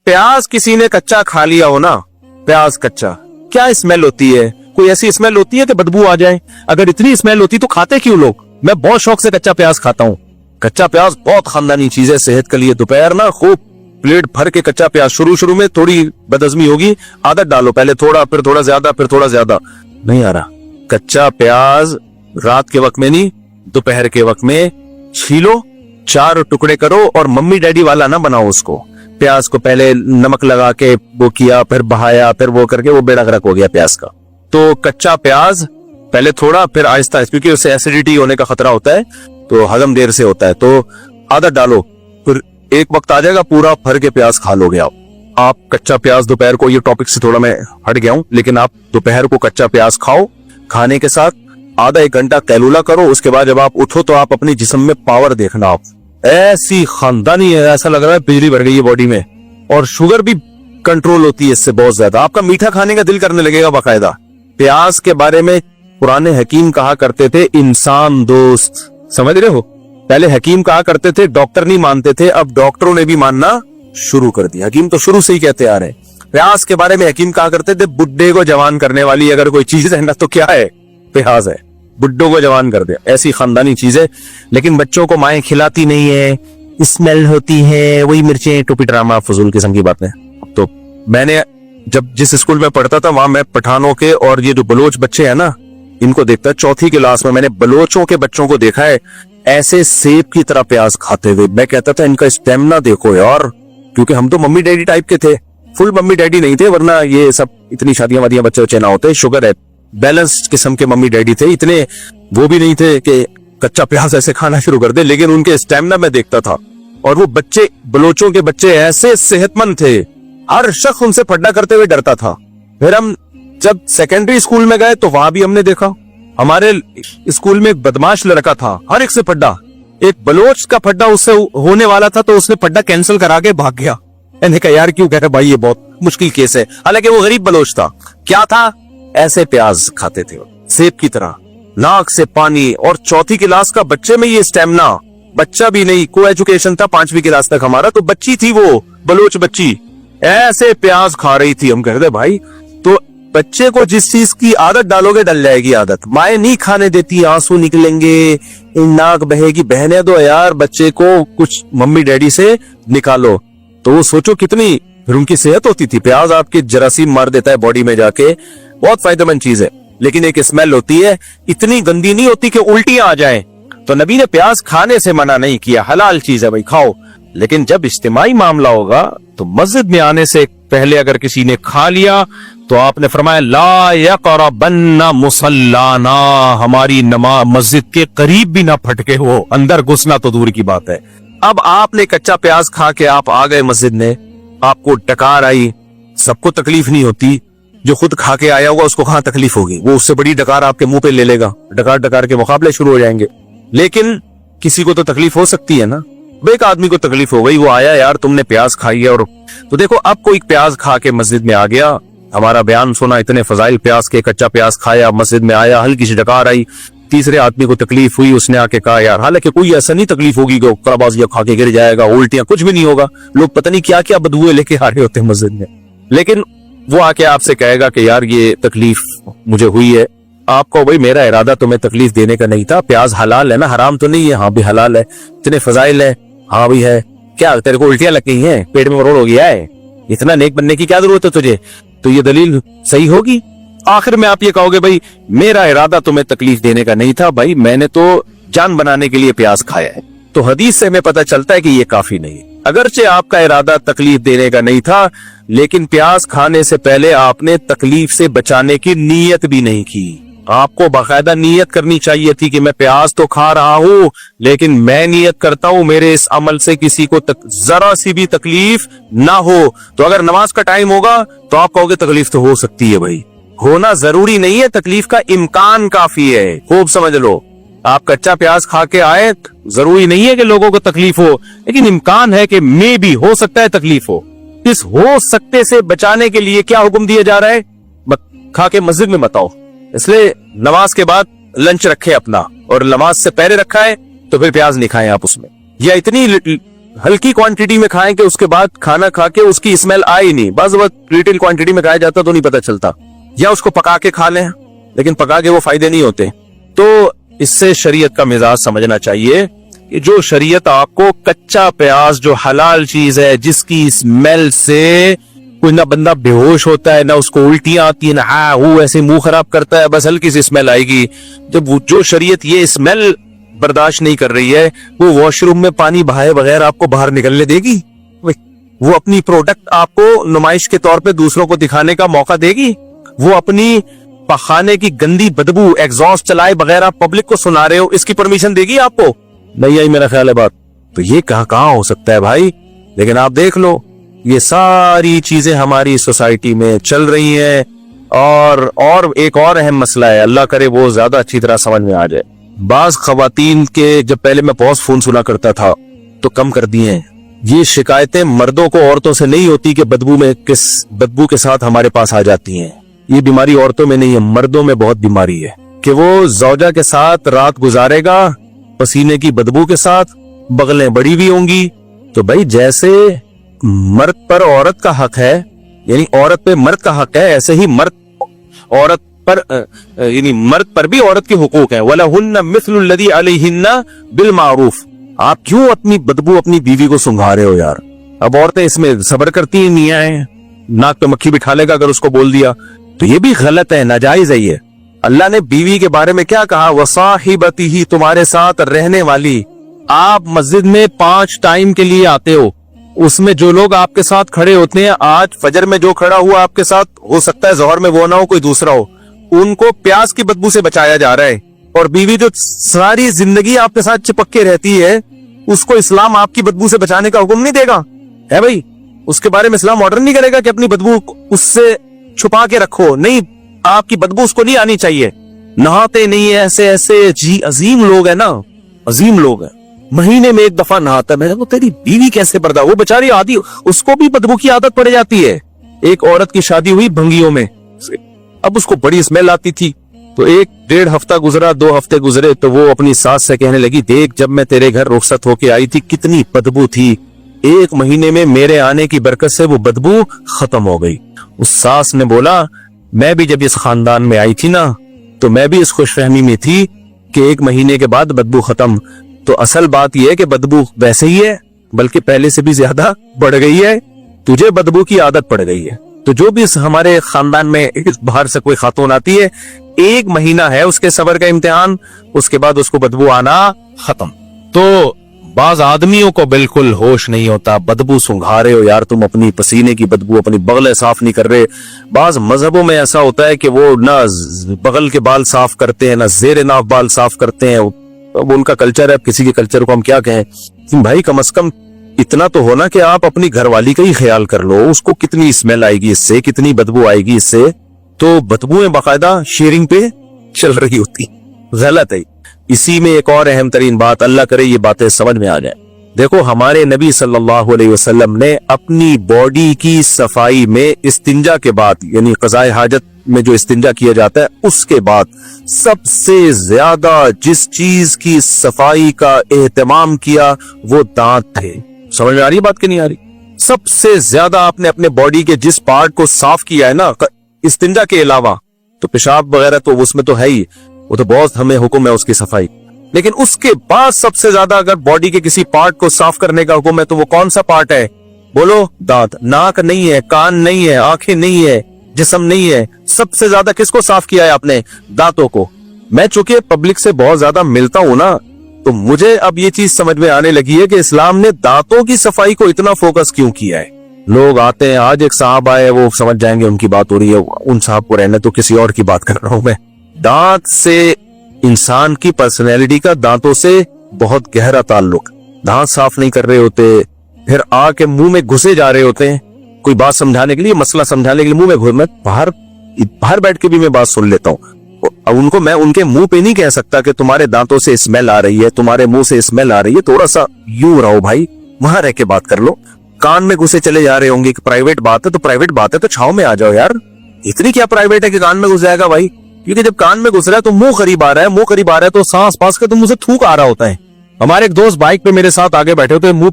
प्याज किसी ने कच्चा खा लिया हो ना, प्याज कच्चा, क्या स्मेल होती है? कोई ऐसी स्मेल होती है कि बदबू आ जाए? अगर इतनी स्मेल होती तो खाते क्यों लोग? मैं बहुत शौक से कच्चा प्याज खाता हूँ। कच्चा प्याज बहुत खानदानी चीज है सेहत के लिए। दोपहर ना खूब प्लेट भर के कच्चा प्याज, शुरू में थोड़ी बदहजमी होगी, आदत डालो, पहले थोड़ा, फिर थोड़ा ज्यादा, फिर थोड़ा ज्यादा, नहीं आ रहा। कच्चा प्याज रात के वक्त में नहीं, दोपहर के वक्त में छीलो, 4 टुकड़े करो, और मम्मी डैडी वाला ना बनाओ उसको। प्याज को पहले नमक लगा के वो किया, फिर बहाया, फिर वो करके वो बेड़ा गर्क हो गया प्याज का। तो कच्चा प्याज पहले थोड़ा, फिर आहिस्ता, क्योंकि उससे एसिडिटी होने का खतरा होता है, तो हजम देर से होता है, तो आदत डालो, फिर एक वक्त आ जाएगा पूरा भर के प्याज खा लोगे आप कच्चा प्याज दोपहर को। ये टॉपिक से थोड़ा मैं हट गया हूं, लेकिन आप दोपहर को कच्चा प्याज खाओ, खाने के साथ आधा 1 घंटा कैलूला करो। उसके बाद जब आप उठो तो आप अपनी जिस्म में पावर देखना, आप ऐसी खानदानी है, ऐसा लग रहा है बिजली भर गई है बॉडी में, और शुगर भी कंट्रोल होती है इससे बहुत ज्यादा। आपका मीठा खाने का दिल करने लगेगा बाकायदा। प्याज के बारे में पुराने हकीम कहा करते थे इंसान दोस्त, समझ रहे हो? पहले हकीम कहा करते थे, डॉक्टर नहीं मानते थे, अब डॉक्टरों ने भी मानना शुरू कर दिया। हकीम तो शुरू से ही कहते आ रहे हैं। प्याज के बारे में हकीम कहा करते थे, बुड्ढे को जवान करने वाली अगर कोई चीज है ना तो क्या है? प्याज है, बुड्ढों को जवान कर दे, ऐसी खानदानी चीज है। लेकिन बच्चों को माएं खिलाती नहीं है, स्मेल होती है, वही मिर्चें, टोपी ड्रामा, फजूल किस्म की बातें। तो मैंने जब जिस स्कूल में पढ़ता था वहां मैं पठानों के और ये जो बलोच बच्चे हैं ना, इनको देखता, 4th क्लास में मैंने बलोचों के बच्चों को देखा है ऐसे सेब की तरह प्याज खाते हुए। मैं कहता था इनका स्टेमिना देखो यार, क्योंकि हम तो मम्मी डैडी टाइप के थे, फुल मम्मी डैडी नहीं थे, वरना ये सब इतनी शादियां वादियां बच्चे बच्चे ना होते। शुगर है, बैलेंस्ड किस्म के मम्मी डैडी थे, इतने वो भी नहीं थे कि कच्चा प्याज ऐसे खाना शुरू कर दे, लेकिन उनके स्टेमिना मैं देखता था। और वो बच्चे, बलोचों के बच्चे ऐसे सेहतमंद थे, हर शख्स उनसे फड्डा करते हुए डरता था। फिर हम जब सेकेंडरी स्कूल में गए तो वहां भी हमने देखा, हमारे स्कूल में एक बदमाश लड़का था, हर एक से फड्डा। एक बलोच का फड्डा उससे होने वाला था तो उसने फड्डा कैंसिल करा के भाग गया। मैंने कहा यार क्यों कह रहे भाई, ये बहुत मुश्किल केस है। हालांकि वो गरीब बलोच था। क्या था? ऐसे प्याज खाते थे सेब की तरह, नाक से पानी। और 4th क्लास का बच्चे में ये स्टेमिना, बच्चा भी नहीं, को एजुकेशन था 5वीं क्लास तक हमारा, तो बच्ची थी वो बलोच बच्ची, ऐसे प्याज खा रही थी। हम कहते भाई, तो बच्चे को जिस चीज की आदत डालोगे डल जाएगी आदत। माए नहीं खाने देती, आंसू निकलेंगे, नाक बहेगी, बहने दो यार, बच्चे को कुछ मम्मी डैडी से निकालो। तो वो सोचो कितनी फिर उनकी सेहत होती थी। प्याज आपके जरासीम मार देता है बॉडी में जाके, बहुत फायदेमंद चीज है, लेकिन एक स्मेल होती है, इतनी गंदी नहीं होती कि उल्टियां आ जाए। तो नबी ने प्याज खाने से मना नहीं किया, हलाल चीज है भाई, खाओ। लेकिन जब इज्तिमाई मामला होगा तो मस्जिद में आने से पहले अगर किसी ने खा लिया तो आपने फरमाया ला यक़रबन्ना मुसल्लाना, हमारी नमाज मस्जिद के करीब भी ना फटके हो, अंदर घुसना तो दूर की बात है। अब आपने कच्चा प्याज खा के आप आ गए मस्जिद में, आपको डकार आई, सबको तकलीफ नहीं होती, जो खुद खा के आया होगा उसको कहां तकलीफ होगी, वो उससे बड़ी डकार आपके मुंह पे ले लेगा, डकार के मुकाबले शुरू हो जाएंगे। लेकिन किसी को तो तकलीफ हो सकती है ना, एक आदमी को तकलीफ हो गई, वो आया यार तुमने प्याज खाई है, और तो देखो अब कोई प्याज खा के मस्जिद में आ गया, हमारा बयान सुना, इतने फजाइल प्याज के, कच्चा प्याज खाया, मस्जिद में आया, हल्की सी डकार आई, तीसरे आदमी को तकलीफ हुई, उसने आके कहा यार, हालांकि कोई ऐसा नहीं तकलीफ होगी कि कलाबाजियां खा के गिर जाएगा, उल्टियां, कुछ भी नहीं होगा, लोग पता नहीं क्या क्या बदबुएं लेके आ रहे होते हैं मस्जिद में, लेकिन वो आके आपसे कहेगा कि यार ये तकलीफ मुझे हुई है। आपको भाई मेरा इरादा तुम्हें तकलीफ देने का नहीं था, प्याज हलाल है ना, हराम तो नहीं है? हाँ भी हलाल है, इतने फजाइल है, हाँ भी है। क्या तेरे को उल्टियां लग गई हैं, पेट में मरोड़ हो गया है, इतना नेक बनने की क्या जरूरत है तुझे? तो ये दलील सही होगी? आखिर में आप ये कहोगे भाई मेरा इरादा तुम्हें तकलीफ देने का नहीं था, भाई मैंने तो जान बनाने के लिए प्याज खाया है। तो हदीस से हमें पता चलता है कि ये काफी नहीं है। अगरचे आपका इरादा तकलीफ देने का नहीं था, लेकिन प्याज खाने से पहले आपने तकलीफ से बचाने की नीयत भी नहीं की। आपको बाकायदा नीयत करनी चाहिए थी कि मैं प्याज तो खा रहा हूं, लेकिन मैं नीयत करता हूं मेरे इस अमल से किसी को जरा सी भी तकलीफ ना हो। तो अगर नमाज का टाइम होगा तो आप कहोगे तकलीफ तो हो सकती है, भाई होना जरूरी नहीं है, तकलीफ का इम्कान काफी है, खूब समझ लो। आप कच्चा प्याज खा के आए, जरूरी नहीं है कि लोगों को तकलीफ हो, लेकिन इम्कान है कि मे भी हो सकता है तकलीफ हो। इस हो सकते से बचाने के लिए क्या हुक्म दिया जा रहा है? खा के मस्जिद में मत आओ। इसलिए नमाज के बाद लंच रखे अपना, और नमाज से पहले रखा है तो फिर प्याज नहीं खाएं आप उसमें, या इतनी हल्की क्वांटिटी में खाएं कि उसके बाद खाना खा के उसकी स्मेल आए ही नहीं। बस वक्त रिटेल क्वांटिटी में खाया जाता तो नहीं पता चलता, या उसको पका के खा लें, लेकिन पका के वो फायदे नहीं होते। तो इससे शरीयत का मिजाज समझना चाहिए कि जो शरीयत आपको कच्चा प्याज, जो हलाल चीज है, जिसकी स्मेल से कोई ना बंदा बेहोश होता है, ना उसको उल्टियां आती है, ना वो ऐसे मुंह खराब करता है, बस हल्की सी स्मेल आएगी। जब जो शरीयत ये स्मेल बर्दाश्त नहीं कर रही है, वो वॉशरूम में पानी बहाए बगैर आपको बाहर निकलने देगी? वो अपनी प्रोडक्ट आपको नुमाइश के तौर पे दूसरों को दिखाने का मौका देगी? वो अपनी पखाने की गंदी बदबू एग्जॉस्ट चलाए बगैर आप पब्लिक को सुना रहे हो, इसकी परमिशन देगी आपको? नहीं आई मेरा ख्याल है बात। तो ये कहाँ हो सकता है भाई? लेकिन आप देख लो, ये सारी चीजें हमारी सोसाइटी में चल रही हैं। और एक और अहम मसला है, अल्लाह करे वो ज्यादा अच्छी तरह समझ में आ जाए। बाज खवातीन के, जब पहले मैं बहुत फोन सुना करता था तो कम कर दिए हैं। ये शिकायतें मर्दों को औरतों से नहीं होती कि बदबू के साथ हमारे पास आ जाती हैं। ये बीमारी औरतों में नहीं है, मर्दों में बहुत बीमारी है कि वो जौजा के साथ रात गुजारेगा पसीने की बदबू के साथ, बगलें बड़ी भी होंगी। तो भाई जैसे मर्द पर औरत का हक है, यानी औरत पे मर्द का हक है, ऐसे ही मर्द औरत पर यानी मर्द पर भी औरत के हुकूक है। वलहुन्ना मिस्लुल लज़ी अलैहिन्ना बिल मारूफ। आप क्यों अपनी बदबू अपनी बीवी को सुंघा रहे हो यार? अब औरतें इसमें सब्र करती ही नहीं है, नाक पे मक्खी बिठा लेगा अगर उसको बोल दिया तो ये भी गलत है, नाजायज है ये। अल्लाह ने बीवी के बारे में क्या कहा? वसाहिबतिही, तुम्हारे साथ रहने वाली। आप मस्जिद में 5 टाइम के लिए आते हो, उसमें जो लोग आपके साथ खड़े होते हैं, आज फजर में जो खड़ा हुआ आपके साथ, हो सकता है जोहर में वो ना हो, कोई दूसरा हो, उनको प्याज की बदबू से बचाया जा रहा है। और बीवी जो सारी जिंदगी आपके साथ चिपक के रहती है, उसको इस्लाम आपकी बदबू से बचाने का हुक्म नहीं देगा है भाई? उसके बारे में इस्लाम ऑर्डर नहीं करेगा कि अपनी बदबू उससे छुपा के रखो। नहीं, आपकी बदबू उसको नहीं आनी चाहिए। नहाते नहीं है, ऐसे ऐसे जी अजीम लोग है ना, अजीम लोग है, महीने में 1 दफा नहाता है। वो तेरी बीवी कैसे बर्दाश्त? वो बेचारी आदि, उसको भी बदबू की आदत पड़ जाती है। एक औरत की शादी हुई भंगियों में, अब उसको बड़ी स्मेल आती थी, तो 1-1.5 हफ्ता गुजरा, 2 हफ्ते गुजरे, तो वो अपनी सास से कहने लगी, देख जब मैं तेरे घर रुखसत होके आई थी कितनी बदबू थी, 1 महीने में मेरे आने की बरकत से वो बदबू खत्म हो गई। उस सास ने बोला, मैं भी जब इस खानदान में आई थी ना, तो मैं भी इस खुशफहमी में थी कि 1 महीने के बाद बदबू खत्म। तो असल बात यह है कि बदबू वैसे ही है, बल्कि पहले से भी ज्यादा बढ़ गई है, तुझे बदबू की आदत पड़ गई है। तो जो भी हमारे खानदान में बाहर से कोई खातून आती है, 1 महीना है उसके सब्र का इम्तिहान, उसके बाद उसको बदबू आना खत्म। तो बाज आदमियों को बिल्कुल होश नहीं होता, बदबू सुंघा रहे हो यार तुम, अपनी पसीने की बदबू, अपनी बगलें साफ नहीं कर रहे। बाज मजहबों में ऐसा होता है कि वो ना बगल के बाल साफ करते हैं, ना जेर नाफ बाल साफ करते हैं, अब उनका कल्चर है, किसी के कल्चर को हम क्या कहें। भाई कम से कम इतना तो होना कि आप अपनी घरवाली का ही ख्याल कर लो, उसको कितनी स्मेल आएगी इससे, कितनी बदबू आएगी इससे। तो बदबूएं बाकायदा शेयरिंग पे चल रही होती, गलत है। इसी में एक और अहम तरीन बात, अल्लाह करे ये बातें समझ में आ जाए। देखो हमारे नबी सल्लल्लाहु अलैहि वसल्लम ने अपनी बॉडी की सफाई में इस्तिंजा के बाद, यानी क़ज़ाए हाजत में जो इस्तिंजा किया जाता है, उसके बाद सबसे ज्यादा जिस चीज की सफाई का एहतमाम किया वो दांत थे। समझ में आ रही बात कि नहीं आ रही? सबसे ज्यादा आपने अपने बॉडी के जिस पार्ट को साफ किया है ना इस्तिंजा के अलावा, तो पेशाब वगैरह तो उसमें तो है ही, वो तो बहुत हमें हुक्म है उसकी सफाई, लेकिन उसके बाद सबसे ज्यादा अगर बॉडी के किसी पार्ट को साफ करने का हुक्म है तो वो कौन सा पार्ट है? बोलो, दांत। नाक नहीं है, कान नहीं है, आंखें नहीं है, जिस्म नहीं है, सबसे ज्यादा किसको साफ किया है आपने? दांतों को। मैं चूंकि पब्लिक से बहुत ज्यादा मिलता हूं ना, तो मुझे अब ये चीज समझ में आने लगी है कि इस्लाम ने दांतों की सफाई को इतना फोकस क्यों किया है। लोग आते हैं, आज एक साहब आए, वो समझ जाएंगे उनकी बात हो रही है, उन साहब को रहने तो, किसी और की बात कर रहा हूं मैं। दांत से इंसान की पर्सनैलिटी का दांतों से बहुत गहरा ताल्लुक। दांत साफ नहीं कर रहे होते, फिर आके मुंह में घुसे जा रहे होते हैं, कोई बात समझाने के लिए, मसला समझाने के लिए मुंह में घुस, मैं बाहर बैठ के भी मैं बात सुन लेता हूँ। उनको मैं उनके मुंह पे नहीं कह सकता कि तुम्हारे दांतों से स्मेल आ रही है, तुम्हारे मुंह से स्मेल आ रही है, थोड़ा सा यूं रहो भाई, वहां रह के बात कर लो। कान में घुसे चले जा रहे होंगे कि प्राइवेट बात है, तो प्राइवेट बात है तो छाव में आ जाओ यार, इतनी क्या प्राइवेट है कि कान में घुस जाएगा भाई? क्योंकि जब कान में घुस रहा है तो मुंह करीब आ रहा है, मुंह करीब आ रहा है तो सांस पास का तो मुंह से थूक आ रहा होता है। हमारे एक दोस्त बाइक पे मेरे साथ आगे बैठे होते, मुंह